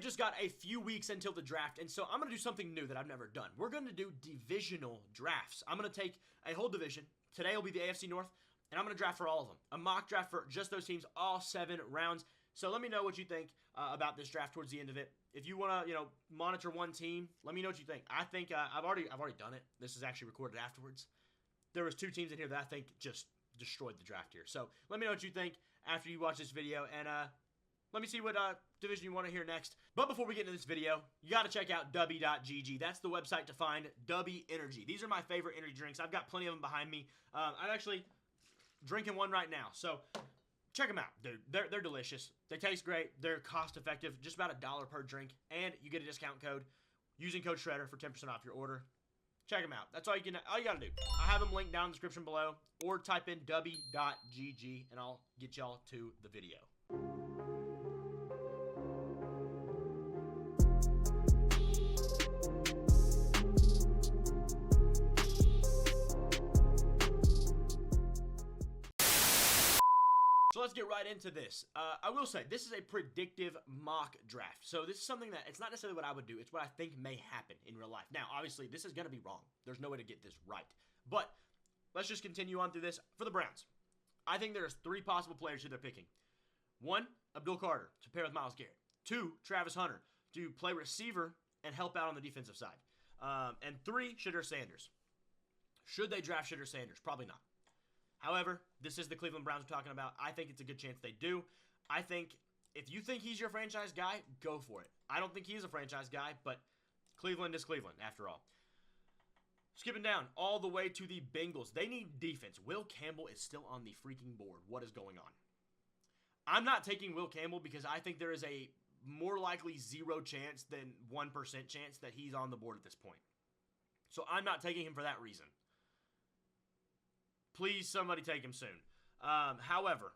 just got a few weeks until the draft, and so I'm going to do something new that I've never done. We're going to do divisional drafts. I'm going to take a whole division. Today will be the AFC North, and I'm going to draft for all of them. A mock draft for just those teams, all 7 rounds. So let me know what you think about this draft towards the end of it. If you want to, monitor one team, let me know what you think. I think I've already done it. This is actually recorded afterwards. There was 2 teams in here that I think just destroyed the draft here. So let me know what you think after you watch this video, and let me see what division you want to hear next. But before we get into this video, you got to check out Dubby.gg. That's the website to find Dubby Energy. These are my favorite energy drinks. I've got plenty of them behind me. I'm actually drinking one right now. So check them out, dude. They're delicious. They taste great. They're cost effective. Just about $1 per drink. And you get a discount code using code Shredder for 10% off your order. Check them out. That's all you got to do. I have them linked down in the description below. Or type in Dubby.gg and I'll get y'all to the video. So let's get right into this. I will say, this is a predictive mock draft. So this is something that, it's not necessarily what I would do, it's what I think may happen in real life. Now, obviously, this is going to be wrong. There's no way to get this right. But let's just continue on through this. For the Browns, I think there's 3 possible players who they're picking. 1, Abdul Carter, to pair with Myles Garrett. 2, Travis Hunter, to play receiver and help out on the defensive side. And 3, Shedeur Sanders. Should they draft Shedeur Sanders? Probably not. However, this is the Cleveland Browns we're talking about. I think it's a good chance they do. I think if you think he's your franchise guy, go for it. I don't think he's a franchise guy, but Cleveland is Cleveland, after all. Skipping down all the way to the Bengals. They need defense. Will Campbell is still on the freaking board. What is going on? I'm not taking Will Campbell because I think there is a more likely 0 chance than 1% chance that he's on the board at this point. So I'm not taking him for that reason. Please, somebody take him soon. However,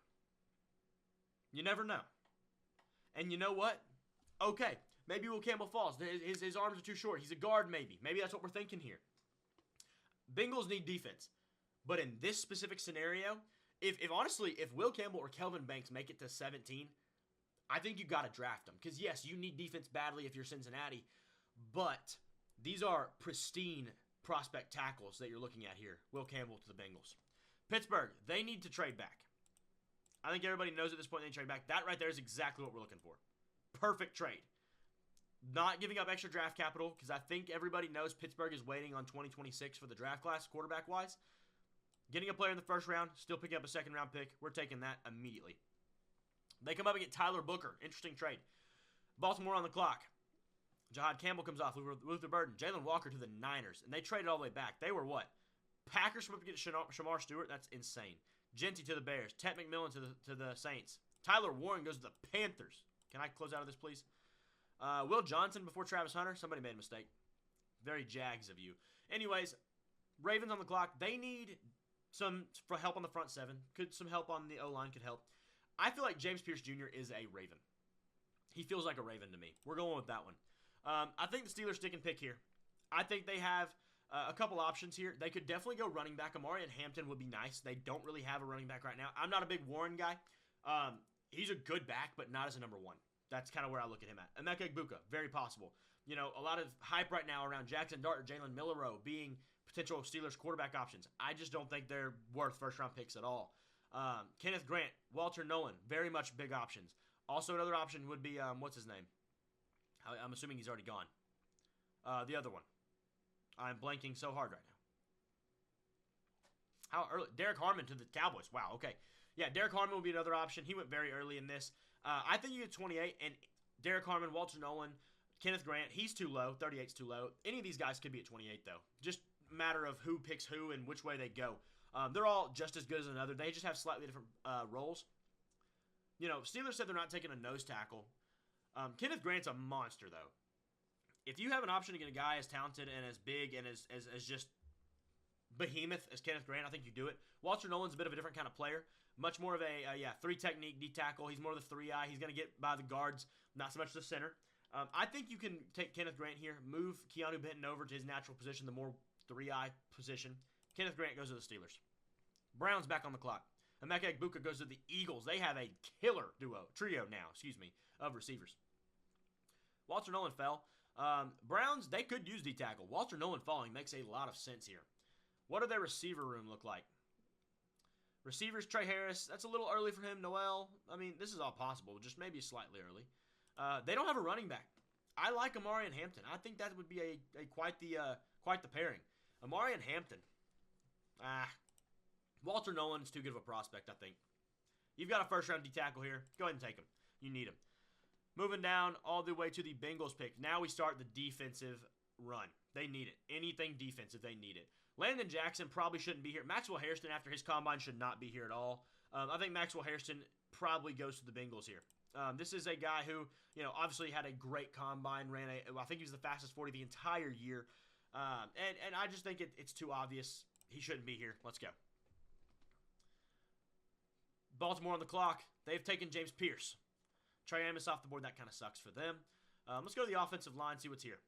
you never know. And you know what? Okay, maybe Will Campbell falls. His arms are too short. He's a guard, maybe. Maybe that's what we're thinking here. Bengals need defense. But in this specific scenario, if Will Campbell or Kelvin Banks make it to 17, I think you got to draft them. Because, yes, you need defense badly if you're Cincinnati. But these are pristine prospect tackles that you're looking at here. Will Campbell to the Bengals. Pittsburgh, they need to trade back. I think everybody knows at this point they need to trade back. That right there is exactly what we're looking for. Perfect trade. Not giving up extra draft capital because I think everybody knows Pittsburgh is waiting on 2026 for the draft class, quarterback-wise. Getting a player in the first round, still picking up a second-round pick. We're taking that immediately. They come up and get Tyler Booker. Interesting trade. Baltimore on the clock. Jahad Campbell comes off. Luther Burden. Jalen Walker to the Niners. And they traded all the way back. They were what? Packers from up to get Shamar Stewart. That's insane. Genty to the Bears. Ted McMillan to the Saints. Tyler Warren goes to the Panthers. Can I close out of this, please? Will Johnson before Travis Hunter. Somebody made a mistake. Very Jags of you. Anyways, Ravens on the clock. They need some help on the front 7. Some help on the O-line could help. I feel like James Pierce Jr. is a Raven. He feels like a Raven to me. We're going with that one. I think the Steelers stick and pick here. I think they have a couple options here. They could definitely go running back. Amari and Hampton would be nice. They don't really have a running back right now. I'm not a big Warren guy. He's a good back, but not as a number 1. That's kind of where I look at him at. Emeka Egbuka, very possible. A lot of hype right now around Jackson Dart or Jalen Milroe being potential Steelers quarterback options. I just don't think they're worth first-round picks at all. Kenneth Grant, Walter Nolan, very much big options. Also, another option would be, what's his name? I'm assuming he's already gone. The other one. I'm blanking so hard right now. How early? Derek Harmon to the Cowboys. Wow, okay. Yeah, Derek Harmon would be another option. He went very early in this. I think you get 28, and Derek Harmon, Walter Nolan, Kenneth Grant, he's too low. 38's too low. Any of these guys could be at 28, though. Just a matter of who picks who and which way they go. They're all just as good as another. They just have slightly different roles. Steelers said they're not taking a nose tackle. Kenneth Grant's a monster, though. If you have an option to get a guy as talented and as big and as just behemoth as Kenneth Grant, I think you do it. Walter Nolan's a bit of a different kind of player. Much more of a 3-technique D-tackle. He's more of the 3-eye. He's going to get by the guards, not so much the center. I think you can take Kenneth Grant here, move Keanu Benton over to his natural position, the more 3-eye position. Kenneth Grant goes to the Steelers. Browns back on the clock. Emeka Egbuka goes to the Eagles. They have a killer trio now, of receivers. Walter Nolan fell. Browns, they could use D-tackle. Walter Nolan falling makes a lot of sense here. What does their receiver room look like? Receivers, Trey Harris. That's a little early for him. Noel. I mean, this is all possible, just maybe slightly early. They don't have a running back. I like Amari and Hampton. I think that would be a quite the pairing. Amari and Hampton. Walter Nolan is too good of a prospect, I think. You've got a first-round D-tackle here. Go ahead and take him. You need him. Moving down all the way to the Bengals pick. Now we start the defensive run. They need it. Anything defensive, they need it. Landon Jackson probably shouldn't be here. Maxwell Hairston, after his combine, should not be here at all. I think Maxwell Hairston probably goes to the Bengals here. This is a guy who, obviously had a great combine. I think he was the fastest 40 the entire year. And I just think it's too obvious. He shouldn't be here. Let's go. Baltimore on the clock. They've taken James Pierce. Trey Amos off the board. That kind of sucks for them. Let's go to the offensive line, see what's here.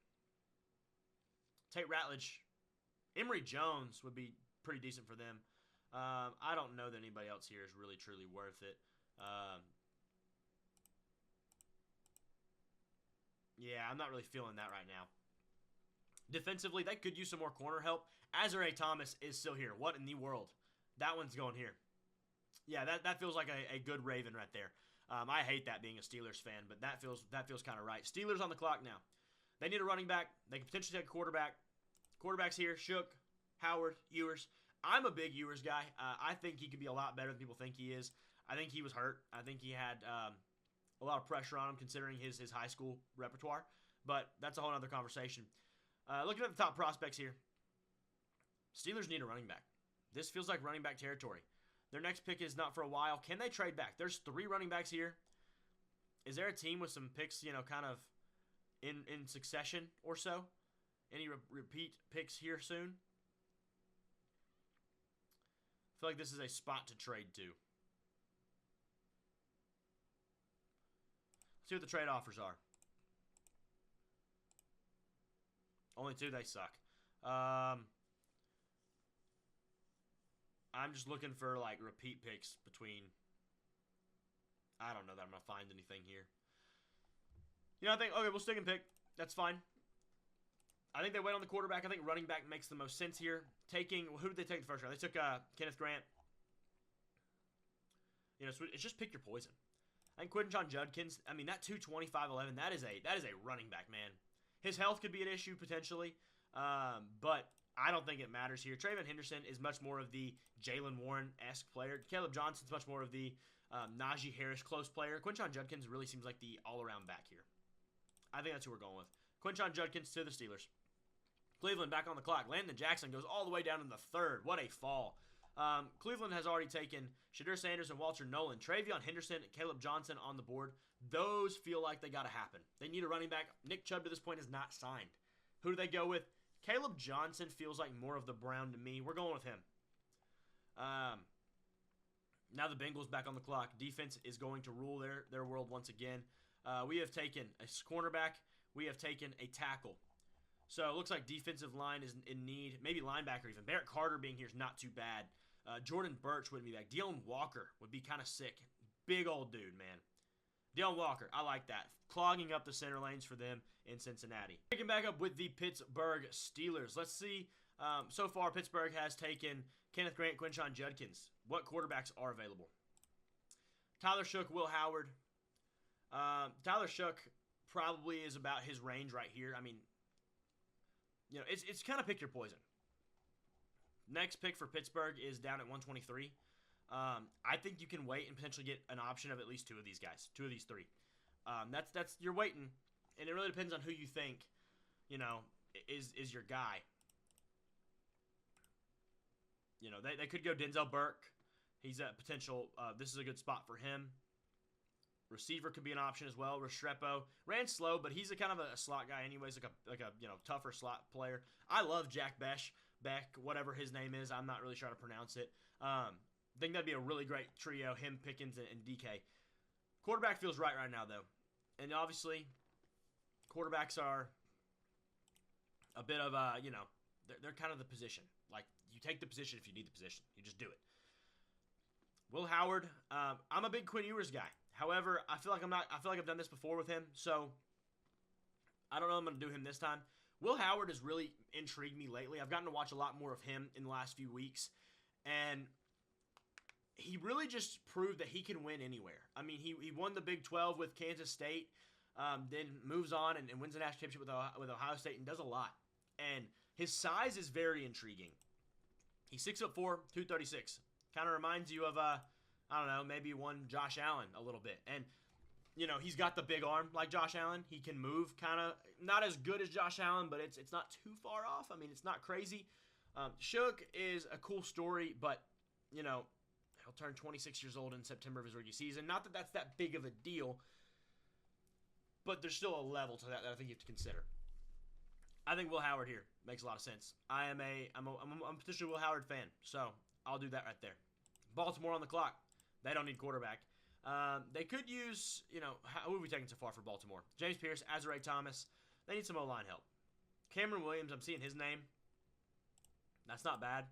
Tate Ratledge. Emory Jones would be pretty decent for them. I don't know that anybody else here is really, truly worth it. Yeah, I'm not really feeling that right now. Defensively, they could use some more corner help. Azare Thomas is still here. What in the world? That one's going here. Yeah, that feels like a good Raven right there. I hate that being a Steelers fan, but that feels kind of right. Steelers on the clock now. They need a running back. They can potentially take a quarterback. Quarterbacks here, Shook, Howard, Ewers. I'm a big Ewers guy. I think he could be a lot better than people think he is. I think he was hurt. I think he had a lot of pressure on him considering his high school repertoire. But that's a whole other conversation. Looking at the top prospects here. Steelers need a running back. This feels like running back territory. Their next pick is not for a while. Can they trade back? There's 3 running backs here. Is there a team with some picks, kind of in succession or so? Any repeat picks here soon? I feel like this is a spot to trade to. Let's see what the trade offers are. Only 2, they suck. I'm just looking for, repeat picks between... I don't know that I'm going to find anything here. I think, okay, we'll stick and pick. That's fine. I think they went on the quarterback. I think running back makes the most sense here. Who did they take the first round? They took Kenneth Grant. So it's just pick your poison. I think Quinton Judkins, that 225-11, that is a running back, man. His health could be an issue potentially, but I don't think it matters here. Trayvon Henderson is much more of the Jalen Warren-esque player. Caleb Johnson's much more of the Najee Harris close player. Quinton Judkins really seems like the all-around back here. I think that's who we're going with. Quinton Judkins to the Steelers. Cleveland back on the clock. Landon Jackson goes all the way down in the 3rd. What a fall. Cleveland has already taken Shadur Sanders and Walter Nolan. Travion Henderson and Caleb Johnson on the board. Those feel like they got to happen. They need a running back. Nick Chubb to this point is not signed. Who do they go with? Caleb Johnson feels like more of the Brown to me. We're going with him. Now the Bengals back on the clock. Defense is going to rule their world once again. We have taken a cornerback. We have taken a tackle. So it looks like defensive line is in need. Maybe linebacker even. Barrett Carter being here is not too bad. Jordan Birch wouldn't be back. Deon Walker would be kind of sick. Big old dude, man. Deon Walker, I like that. Clogging up the center lanes for them in Cincinnati. Picking back up with the Pittsburgh Steelers. Let's see. So far, Pittsburgh has taken Kenneth Grant, Quinton Judkins. What quarterbacks are available? Tyler Shook, Will Howard. Tyler Shook probably is about his range right here. It's kind of pick your poison. Next pick for Pittsburgh is down at 123. I think you can wait and potentially get an option of at least 2 of these guys. 2 of these 3. That's you're waiting, and it really depends on who you think, is your guy. They could go Denzel Burke. He's a potential. This is a good spot for him. Receiver could be an option as well. Restrepo ran slow, but he's a kind of a slot guy anyways, like a tougher slot player. I love Jack Beck, whatever his name is. I'm not really sure how to pronounce it. I think that'd be a really great trio, him, Pickens, and DK. Quarterback feels right now, though. And obviously, quarterbacks are a bit of they're kind of the position. Like, you take the position if you need the position. You just do it. Will Howard, I'm a big Quinn Ewers guy. However, I feel like I've done this before with him. So I don't know if I'm going to do him this time. Will Howard has really intrigued me lately. I've gotten to watch a lot more of him in the last few weeks, and he really just proved that he can win anywhere. I mean, he won the Big 12 with Kansas State, then moves on and wins the national championship with Ohio State and does a lot. And his size is very intriguing. He's 6'4", 236. Kind of reminds you of, I don't know, maybe one Josh Allen a little bit. And, you know, he's got the big arm like Josh Allen. He can move kind of, not as good as Josh Allen, but it's not too far off. I mean, it's not crazy. Shook is a cool story, but, you know, he'll turn 26 years old in September of his rookie season. Not that that's that big of a deal, but there's still a level to that I think you have to consider. I think Will Howard here makes a lot of sense. I'm potentially a Will Howard fan, so I'll do that right there. Baltimore on the clock. They don't need quarterback. They could use, you know, who have we taken so far for Baltimore? James Pierce, Azariah Thomas. They need some O-line help. Cameron Williams, I'm seeing his name. That's not bad.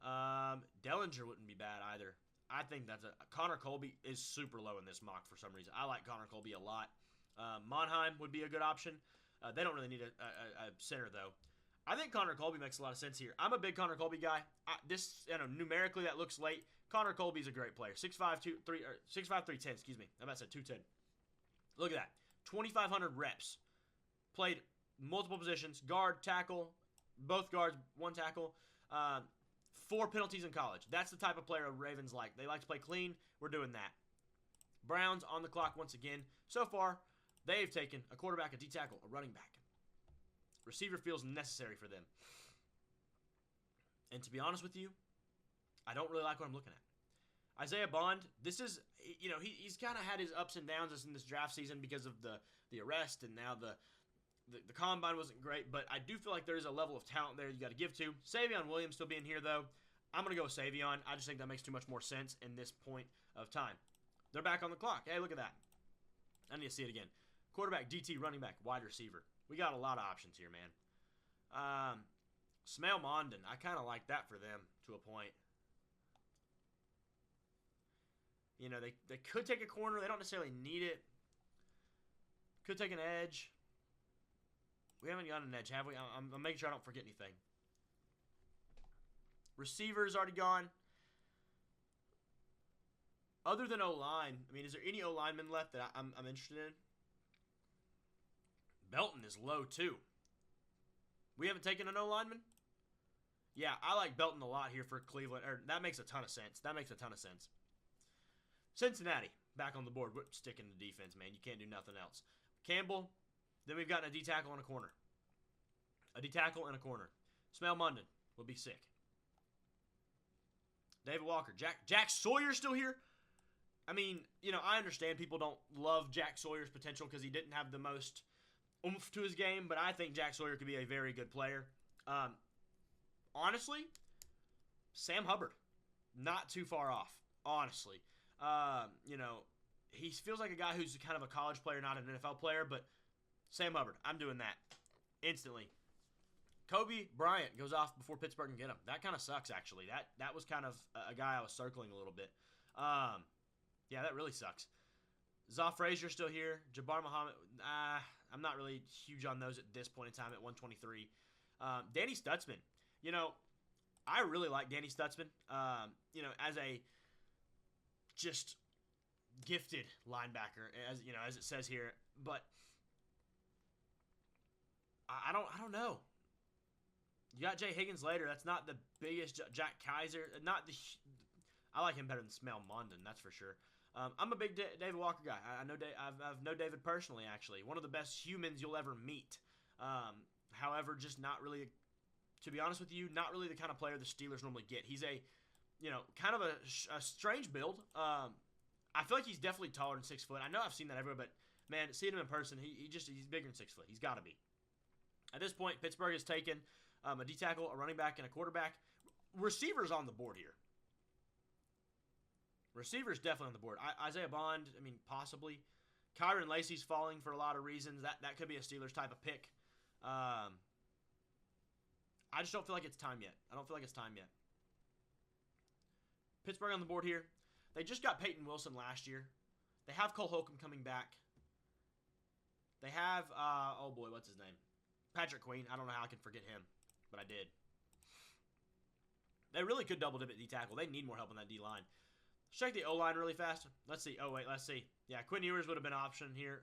Dellinger wouldn't be bad either. I think Connor Colby is super low in this mock for some reason. I like Connor Colby a lot. Monheim would be a good option. They don't really need a center, though. I think Connor Colby makes a lot of sense here. I'm a big Connor Colby guy. Numerically, that looks late. Connor Colby's a great player. 6'5", 310, excuse me. I about to say 210. Look at that. 2,500 reps. Played multiple positions. Guard, tackle, both guards, one tackle. 4 penalties in college. That's the type of player Ravens like. They like to play clean. We're doing that. Browns on the clock once again. So far, they've taken a quarterback, a D-tackle, a running back. Receiver feels necessary for them. And to be honest with you, I don't really like what I'm looking at. Isaiah Bond, this is, you know, he's kind of had his ups and downs in this draft season because of the arrest, and now the combine wasn't great, but I do feel like there's a level of talent there you got to give to. Savion Williams still being here, though. I'm going to go with Savion. I just think that makes too much more sense in this point of time. They're back on the clock. Hey, look at that. I need to see it again. Quarterback, DT, running back, wide receiver. We got a lot of options here, man. Smell Mondon. I kind of like that for them to a point. You know, they could take a corner. They don't necessarily need it. Could take an edge. We haven't gotten an edge, have we? I'm making sure I don't forget anything. Receiver's already gone. Other than O-line, I mean, is there any O-lineman left that I'm interested in? Belton is low, too. We haven't taken an O-lineman? Yeah, I like Belton a lot here for Cleveland. That makes a ton of sense. Cincinnati, back on the board. We're sticking to defense, man. You can't do nothing else. Campbell, then we've got a D-tackle and a corner. A D-tackle and a corner. Smell Mondon will be sick. David Walker. Jack Sawyer's still here? I mean, you know, I understand people don't love Jack Sawyer's potential because he didn't have the most oomph to his game, but I think Jack Sawyer could be a very good player. Honestly, Sam Hubbard, not too far off, honestly. You know, he feels like a guy who's kind of a college player, not an NFL player, but Sam Hubbard, I'm doing that instantly. Kobe Bryant goes off before Pittsburgh can get him. That kind of sucks, actually. That was kind of a guy I was circling a little bit. Yeah, that really sucks. Zoff Frazier still here. Jabbar Muhammad, I'm not really huge on those at this point in time at 123. Danny Stutzman. You know, I really like Danny Stutzman. You know, as a just gifted linebacker, as you know, as it says here. But I don't know. You got Jay Higgins later. That's not the biggest. Jack Kaiser, not the. I like him better than Smell Mondon, that's for sure. I'm a big David Walker guy. I know I've known David personally, actually. One of the best humans you'll ever meet. However, just not really, to be honest with you, not really the kind of player the Steelers normally get. He's a, you know, kind of a strange build. I feel like he's definitely taller than 6 foot. I know I've seen that everywhere, but man, seeing him in person, he's bigger than 6 foot. He's got to be. At this point, Pittsburgh has taken a D-tackle, a running back, and a quarterback. Receivers on the board here. Receivers definitely on the board. Isaiah Bond, I mean, possibly. Kyron Lacey's falling for a lot of reasons. That could be a Steelers type of pick. I just don't feel like it's time yet. Pittsburgh on the board here. They just got Peyton Wilson last year. They have Cole Holcomb coming back. They have, oh boy, what's his name? Patrick Queen. I don't know how I can forget him, but I did. They really could double dip at D-tackle. They need more help on that D-line. Let's check the O-line really fast. Let's see. Oh, wait, let's see. Yeah, Quinn Ewers would have been an option here,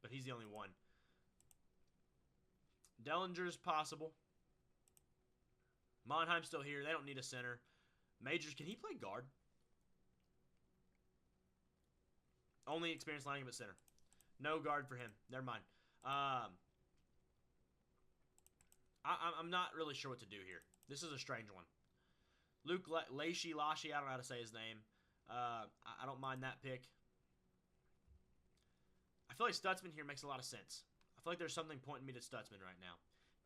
but he's the only one. Dellinger's possible. Monheim's still here. They don't need a center. Majors, can he play guard? Only experienced lining up at center. No guard for him. Never mind. I'm not really sure what to do here. This is a strange one. Luke Lashy, I don't know how to say his name. I don't mind that pick. I feel like Stutzman here makes a lot of sense. I feel like there's something pointing me to Stutzman right now.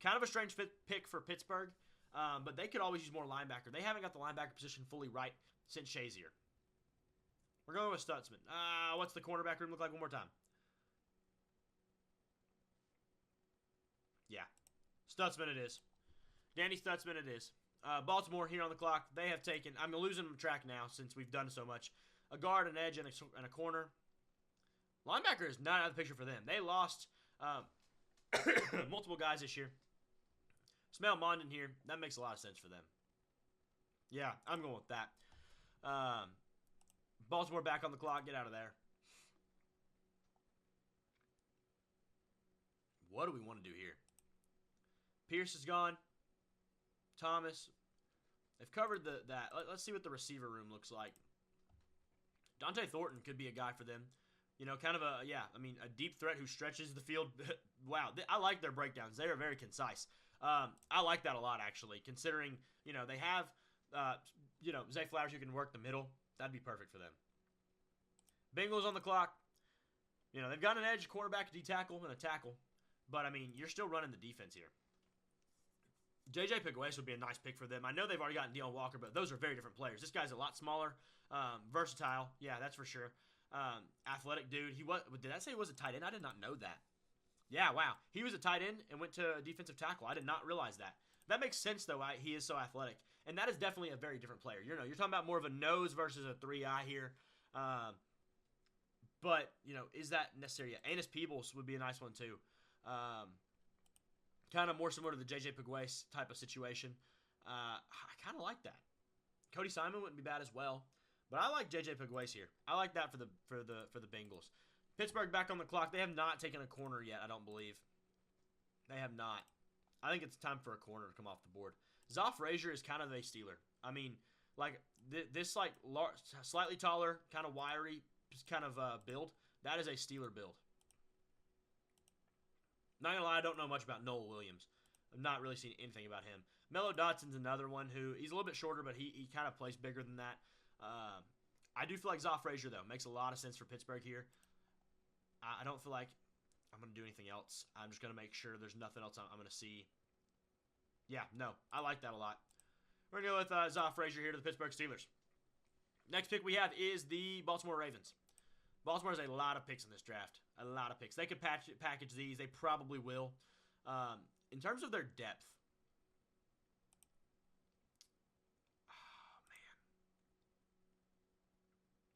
Kind of a strange pick for Pittsburgh, but they could always use more linebacker. They haven't got the linebacker position fully right since Shazier. We're going with Stutzman. What's the cornerback room look like one more time? Yeah. Stutzman it is. Danny Stutzman it is. Baltimore here on the clock. They have taken... I'm losing track now since we've done so much. A guard, an edge, and a corner. Linebacker is not out of the picture for them. They lost multiple guys this year. Smell Mondon here. That makes a lot of sense for them. Yeah, I'm going with that. Baltimore back on the clock. Get out of there. What do we want to do here? Pierce is gone. Thomas. They've covered that. Let's see what the receiver room looks like. Dante Thornton could be a guy for them. You know, kind of a deep threat who stretches the field. Wow, I like their breakdowns. They are very concise. I like that a lot, actually, considering, they have, Zay Flowers who can work the middle. That'd be perfect for them. Bengals on the clock. They've got an edge, quarterback, D-tackle, and a tackle. But, you're still running the defense here. J.J. Pegues would be a nice pick for them. I know they've already gotten Deion Walker, but those are very different players. This guy's a lot smaller, versatile. Yeah, that's for sure. Athletic dude. Did I say he was a tight end? I did not know that. Yeah, wow. He was a tight end and went to defensive tackle. I did not realize that. That makes sense, though. He is so athletic. And that is definitely a very different player. You're talking about more of a nose versus a 3-eye here. But, is that necessary? Anus Peebles would be a nice one, too. Kind of more similar to the J.J. Pegues type of situation. I kind of like that. Cody Simon wouldn't be bad as well. But I like J.J. Pegues here. I like that for the Bengals. Pittsburgh back on the clock. They have not taken a corner yet, I don't believe. They have not. I think it's time for a corner to come off the board. Zoff Frazier is kind of a Steeler. This slightly taller, kind of wiry, kind of build, that is a Steeler build. Not going to lie, I don't know much about Noel Williams. I've not really seen anything about him. Mello Dotson's another one who, he's a little bit shorter, but he kind of plays bigger than that. I do feel like Zoff Frazier, though, makes a lot of sense for Pittsburgh here. I don't feel like I'm going to do anything else. I'm just going to make sure there's nothing else I'm going to see. Yeah, no, I like that a lot. We're going to go with Zoff Frazier here to the Pittsburgh Steelers. Next pick we have is the Baltimore Ravens. Baltimore has a lot of picks in this draft. A lot of picks. They could package these. They probably will. In terms of their depth, oh, man.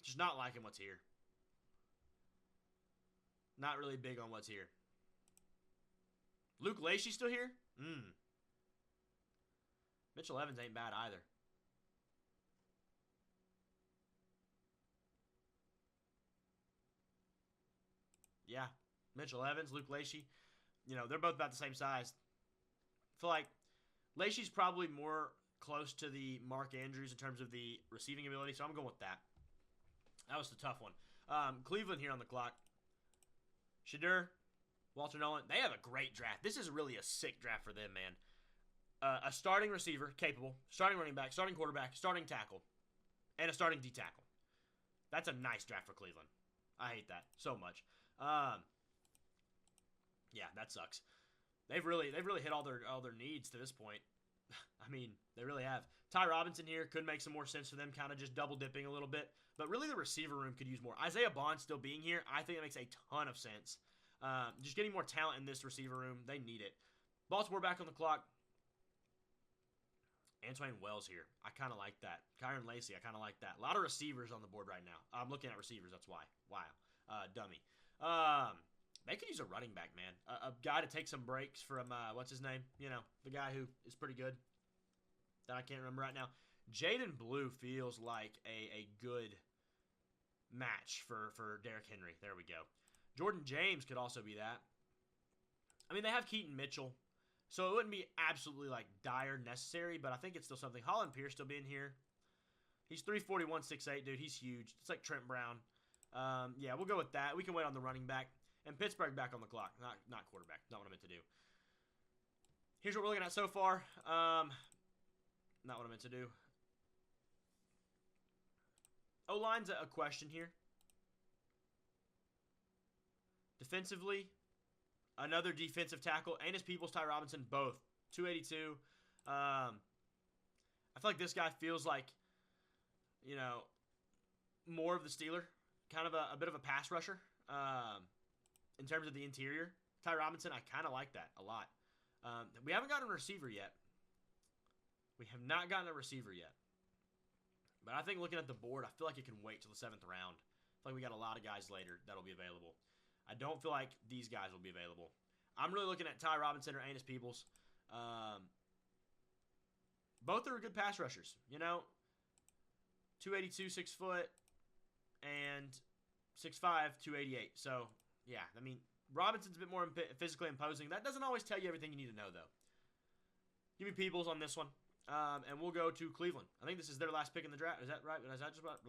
Just not liking what's here. Not really big on what's here. Luke Lacey still here? Mitchell Evans ain't bad either. Yeah. Mitchell Evans, Luke Lacey. They're both about the same size. I feel like Lacey's probably more close to the Mark Andrews in terms of the receiving ability, so I'm going with that. That was the tough one. Cleveland here on the clock. Shadur, Walter Nolan, they have a great draft. This is really a sick draft for them, man. A starting receiver, capable, starting running back, starting quarterback, starting tackle, and a starting D-tackle. That's a nice draft for Cleveland. I hate that so much. Yeah, that sucks. They've really hit all their needs to this point. They really have. Ty Robinson here could make some more sense for them, kind of just double dipping a little bit. But really, the receiver room could use more. Isaiah Bond still being here, I think that makes a ton of sense. Just getting more talent in this receiver room, they need it. Baltimore back on the clock. Antoine Wells here. I kind of like that. Kyron Lacey, I kind of like that. A lot of receivers on the board right now. I'm looking at receivers, that's why. Wow. Dummy. They could use a running back, man. A guy to take some breaks from, what's his name? You know, the guy who is pretty good that I can't remember right now. Jaden Blue feels like a good match for Derrick Henry. There we go. Jordan James could also be that. I mean, they have Keaton Mitchell, so it wouldn't be absolutely, like, dire necessary, but I think it's still something. Holland Pierce still being here. He's 341, 6'8", dude. He's huge. It's like Trent Brown. Yeah, we'll go with that. We can wait on the running back. And Pittsburgh back on the clock. Not quarterback. Not what I meant to do. Here's what we're looking at so far. Not what I meant to do. O-line's a question here. Defensively, another defensive tackle. Anus Peoples, Ty Robinson, both. 282. I feel like this guy feels like, you know, more of the Steeler. Kind of a bit of a pass rusher. In terms of the interior. Ty Robinson, I kind of like that a lot. We haven't gotten a receiver yet. We have not gotten a receiver yet. But I think looking at the board, I feel like it can wait till the 7th round. I feel like we got a lot of guys later that'll be available. I don't feel like these guys will be available. I'm really looking at Ty Robinson or Anus Peoples. Both are good pass rushers. You know, 282, 6 foot, and 6'5", 288. So, yeah, I mean, Robinson's a bit more physically imposing. That doesn't always tell you everything you need to know, though. Give me Peoples on this one. And we'll go to Cleveland. I think this is their last pick in the draft. Is that right? Is that just about...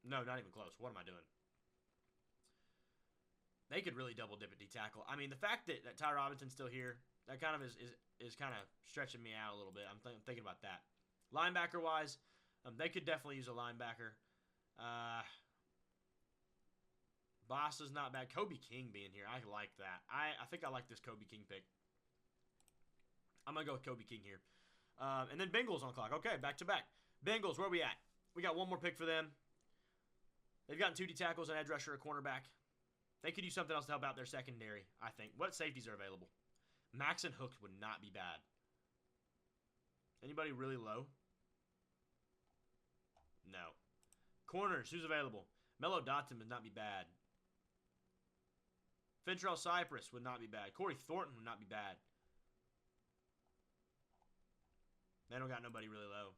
No, not even close. What am I doing? They could really double dip at D-tackle. I mean, the fact that Ty Robinson's still here, that kind of is kind of stretching me out a little bit. I'm thinking about that. Linebacker-wise, they could definitely use a linebacker. Boss is not bad. Kobe King being here. I like that. I think I like this Kobe King pick. I'm going to go with Kobe King here. And then Bengals on clock. Okay, back to back. Bengals, where are we at? We got one more pick for them. They've gotten 2 D tackles, an edge rusher, a cornerback. They could use something else to help out their secondary, I think. What safeties are available? Max and Hook would not be bad. Anybody really low? No. Corners, who's available? Mello Dotson would not be bad. Fentrell Cypress would not be bad. Corey Thornton would not be bad. They don't got nobody really low.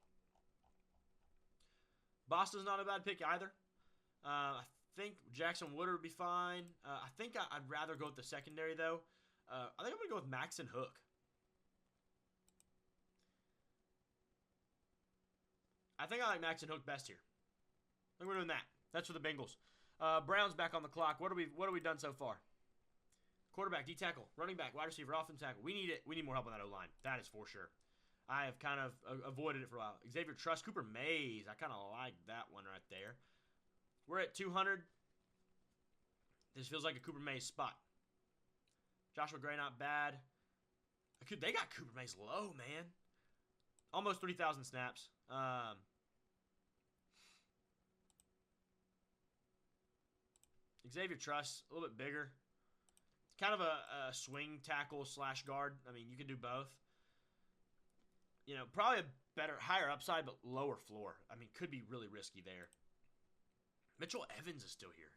Boston's not a bad pick either. I think Jackson Woodard would be fine. I think I'd rather go with the secondary, though. I think I'm going to go with Max and Hook. I think I like Max and Hook best here. I think we're doing that. That's for the Bengals. Browns back on the clock. What have we done so far? Quarterback, D-tackle, running back, wide receiver, offensive tackle. We need it. We need more help on that O-line. That is for sure. I have kind of avoided it for a while. Xavier Truss, Cooper Mays. I kind of like that one right there. We're at 200. This feels like a Cooper Mays spot. Joshua Gray, not bad. They got Cooper Mays low, man. Almost 3,000 snaps. Xavier Truss, a little bit bigger. Kind of a swing tackle / guard. I mean, you can do both. You know, probably a better, higher upside, but lower floor. I mean, could be really risky there. Mitchell Evans is still here.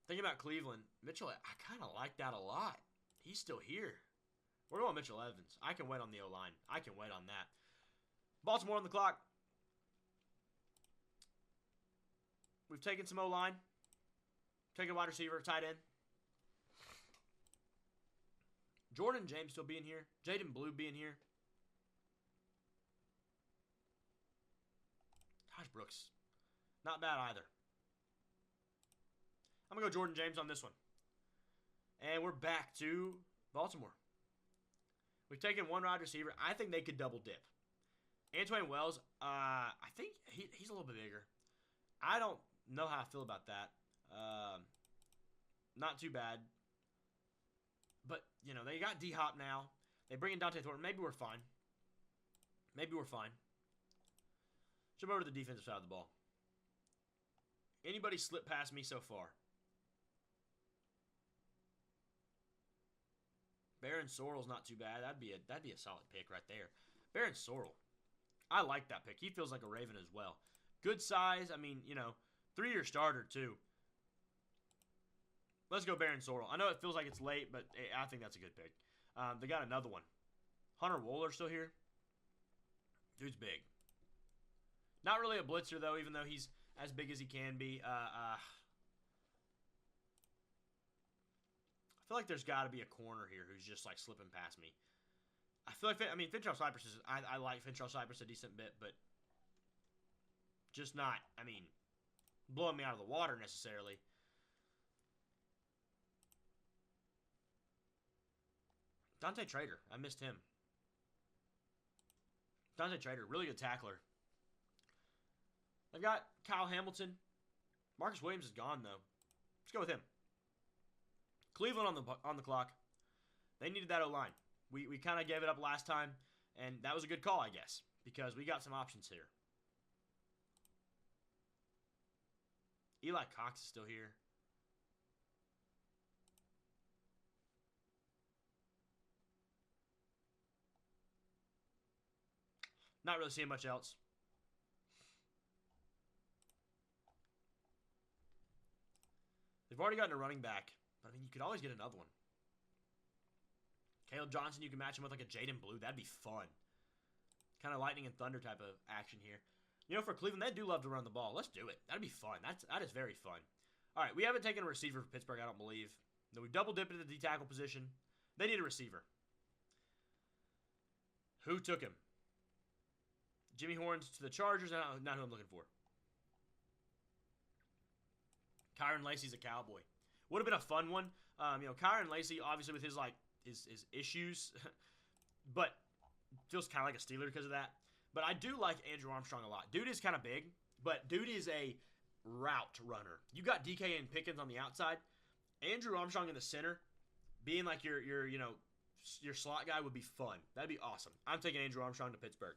Thinking about Cleveland, Mitchell, I kind of like that a lot. He's still here. We're going Mitchell Evans. I can wait on the O-line. I can wait on that. Baltimore on the clock. We've taken some O-line. Taking a wide receiver, tight end. Jordan James still being here. Jaden Blue being here. Josh Brooks. Not bad either. I'm going to go Jordan James on this one. And we're back to Baltimore. We've taken one wide receiver. I think they could double dip. Antoine Wells, I think he's a little bit bigger. I don't know how I feel about that. Not too bad. But, you know, they got D-Hop now. They bring in Dante Thornton. Maybe we're fine. Maybe we're fine. Jump over to the defensive side of the ball. Anybody slip past me so far? Baron Sorrell's not too bad. That'd be a solid pick right there. Baron Sorrell. I like that pick. He feels like a Raven as well. Good size. I mean, you know, 3-year starter too. Let's go Baron Sorrell. I know it feels like it's late, but I think that's a good pick. They got another one. Hunter Wohler still here. Dude's big. Not really a blitzer, though, even though he's as big as he can be. I feel like there's got to be a corner here who's just, like, slipping past me. I feel like, Finchell Cypress is, I like Finchell Cypress a decent bit, but just not, blowing me out of the water necessarily. Dante Trader, I missed him. Dante Trader, really good tackler. They've got Kyle Hamilton. Marcus Williams is gone, though. Let's go with him. Cleveland on the clock. They needed that O-line. We kind of gave it up last time, and that was a good call, I guess, because we got some options here. Eli Cox is still here. Not really seeing much else. They've already gotten a running back, but you could always get another one. Caleb Johnson, you can match him with like a Jaden Blue. That'd be fun. Kind of lightning and thunder type of action here. For Cleveland, they do love to run the ball. Let's do it. That'd be fun. That is very fun. All right, we haven't taken a receiver for Pittsburgh, I don't believe. No, we double dipped into the D-tackle position. They need a receiver. Who took him? Jimmy Horns to the Chargers. Not who I'm looking for. Kyron Lacey's a Cowboy. Would have been a fun one. Kyron Lacey, obviously with his issues, but feels kind of like a Steeler because of that. But I do like Andrew Armstrong a lot. Dude is kind of big, but dude is a route runner. You got DK and Pickens on the outside. Andrew Armstrong in the center, being like your slot guy would be fun. That'd be awesome. I'm taking Andrew Armstrong to Pittsburgh.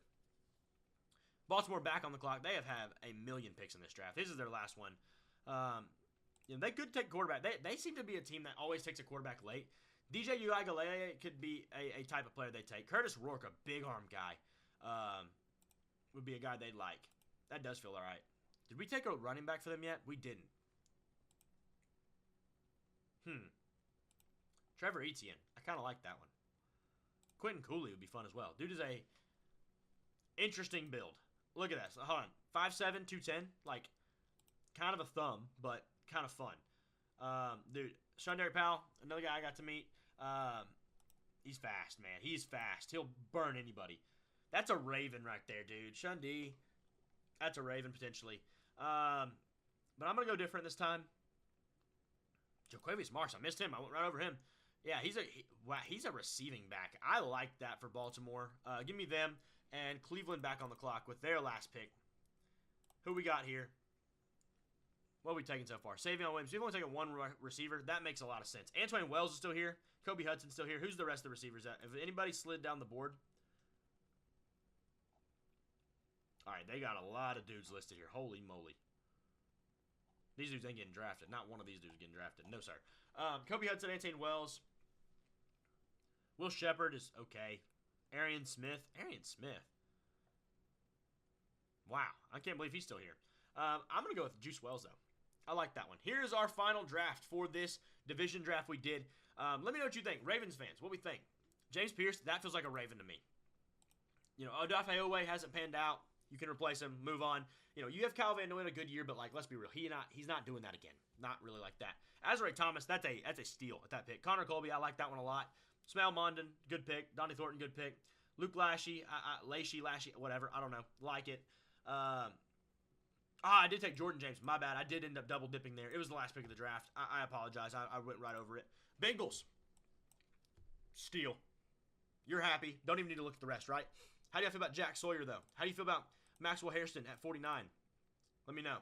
Baltimore back on the clock. They have a million picks in this draft. This is their last one. They could take quarterback. They seem to be a team that always takes a quarterback late. DJ Uiagalelei could be a type of player they take. Curtis Rourke, a big arm guy, would be a guy they'd like. That does feel all right. Did we take a running back for them yet? We didn't. Trevor Etienne. I kind of like that one. Quentin Cooley would be fun as well. Dude is a interesting build. Look at this. Hold on. 5'7", 210. Like, kind of a thumb, but kind of fun. Dude, Sean Derek Powell, another guy I got to meet. He's fast, man. He's fast. He'll burn anybody. That's a Raven right there, dude. Sean D. That's a Raven, potentially. But I'm going to go different this time. Jaquavius Marks. I missed him. I went right over him. Yeah, he's a receiving back. I like that for Baltimore. Give me them and Cleveland back on the clock with their last pick. Who we got here? What are we taking so far? Savion Williams. We've only taken one receiver. That makes a lot of sense. Antoine Wells is still here. Kobe Hudson's still here. Who's the rest of the receivers at? If anybody slid down the board? All right, they got a lot of dudes listed here. Holy moly. These dudes ain't getting drafted. Not one of these dudes getting drafted. No, sir. Kobe Hudson, Antoine Wells. Will Shepard is okay. Arian Smith. Wow. I can't believe he's still here. I'm going to go with Juice Wells, though. I like that one. Here's our final draft for this division draft we did. Let me know what you think. Ravens fans, what we think. James Pierce, that feels like a Raven to me. Odafe Owe hasn't panned out. You can replace him, move on. You have Kyle Van Noy a good year, but let's be real. He's not doing that again. Not really like that. Azrae Thomas, that's a steal at that pick. Connor Colby, I like that one a lot. Smell Mondon, good pick. Donnie Thornton, good pick. Luke Lashy, whatever. I don't know. Like it. I did take Jordan James. My bad. I did end up double dipping there. It was the last pick of the draft. I apologize. I went right over it. Bengals. Steal. You're happy. Don't even need to look at the rest, right? How do you feel about Jack Sawyer, though? How do you feel about Maxwell Hairston at 49? Let me know.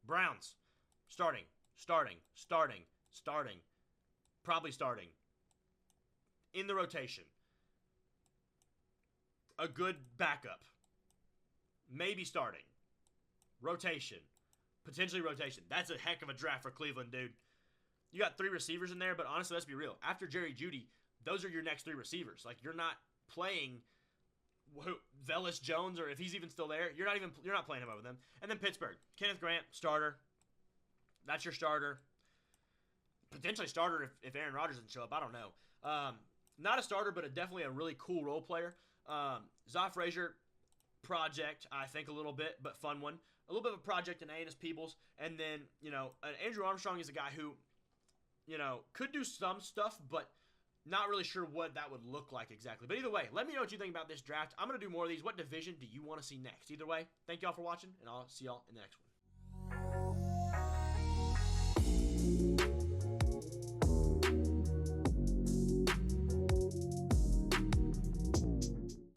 Browns. Starting. Probably starting. In the rotation. A good backup. Maybe starting. Rotation. Potentially rotation. That's a heck of a draft for Cleveland, dude. You got 3 receivers in there, but honestly, let's be real. After Jerry Jeudy, those are your next 3 receivers. You're not playing Velus Jones, or if he's even still there, you're not playing him over them. And then Pittsburgh. Kenneth Grant, starter. That's your starter. potentially starter if Aaron Rodgers doesn't show up. I don't know. Not a starter, but definitely a really cool role player. Zah Frazier, project, I think a little bit, but fun one. A little bit of a project in Aeneas Peebles. And then, Andrew Armstrong is a guy who, could do some stuff, but not really sure what that would look like exactly. But either way, let me know what you think about this draft. I'm going to do more of these. What division do you want to see next? Either way, thank y'all for watching, and I'll see y'all in the next one.